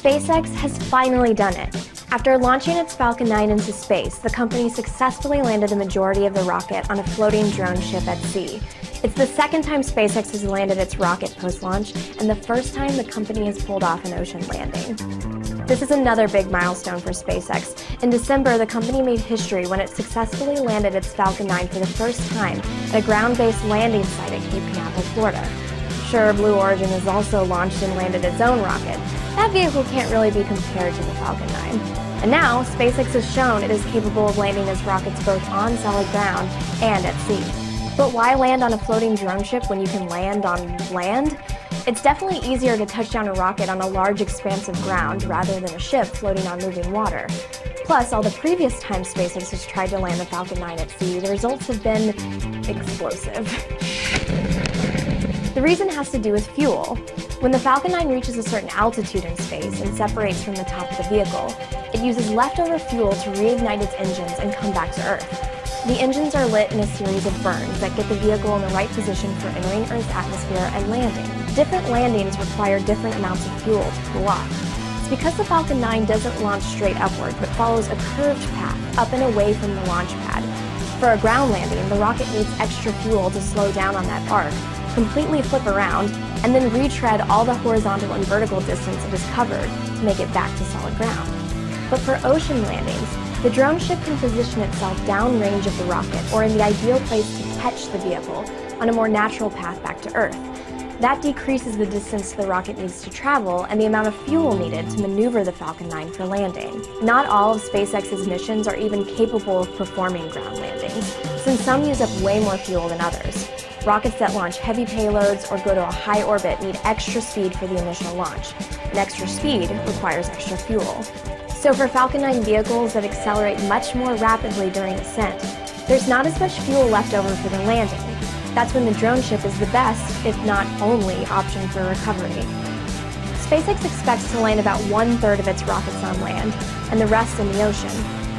SpaceX has finally done it. After launching its Falcon 9 into space, the company successfully landed the majority of the rocket on a floating drone ship at sea. It's the second time SpaceX has landed its rocket post-launch, and the first time the company has pulled off an ocean landing. This is another big milestone for SpaceX. In December, the company made history when it successfully landed its Falcon 9 for the first time at a ground-based landing site at Cape Canaveral, Florida. Sure, Blue Origin has also launched and landed its own rocket. That vehicle can't really be compared to the Falcon 9. And now, SpaceX has shown it is capable of landing its rockets both on solid ground and at sea. But why land on a floating drone ship when you can land on land? It's definitely easier to touch down a rocket on a large expanse of ground rather than a ship floating on moving water. Plus, all the previous times SpaceX has tried to land the Falcon 9 at sea, the results have been explosive. The reason has to do with fuel. When the Falcon 9 reaches a certain altitude in space and separates from the top of the vehicle, it uses leftover fuel to reignite its engines and come back to Earth. The engines are lit in a series of burns that get the vehicle in the right position for entering Earth's atmosphere and landing. Different landings require different amounts of fuel to cool off. It's because the Falcon 9 doesn't launch straight upward, but follows a curved path up and away from the launch pad. For a ground landing, the rocket needs extra fuel to slow down on that arc, completely flip around, and then retread all the horizontal and vertical distance it has covered to make it back to solid ground. But for ocean landings, the drone ship can position itself downrange of the rocket or in the ideal place to catch the vehicle on a more natural path back to Earth. That decreases the distance the rocket needs to travel and the amount of fuel needed to maneuver the Falcon 9 for landing. Not all of SpaceX's missions are even capable of performing ground landings, since some use up way more fuel than others. Rockets that launch heavy payloads or go to a high orbit need extra speed for the initial launch, and extra speed requires extra fuel. So for Falcon 9 vehicles that accelerate much more rapidly during ascent, there's not as much fuel left over for the landing. That's when the drone ship is the best, if not only, option for recovery. SpaceX expects to land about 1/3 of its rockets on land, and the rest in the ocean.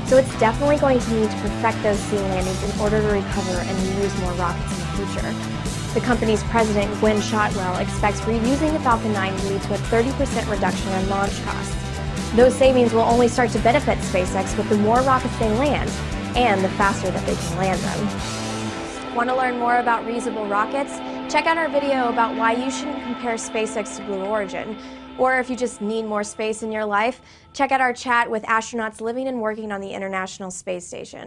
So it's definitely going to need to perfect those sea landings in order to recover and reuse more rockets in the future. The company's president, Gwynne Shotwell, expects reusing the Falcon 9 to lead to a 30% reduction in launch costs. Those savings will only start to benefit SpaceX with the more rockets they land, and the faster that they can land them. Want to learn more about reusable rockets? Check out our video about why you shouldn't compare SpaceX to Blue Origin. Or if you just need more space in your life, check out our chat with astronauts living and working on the International Space Station.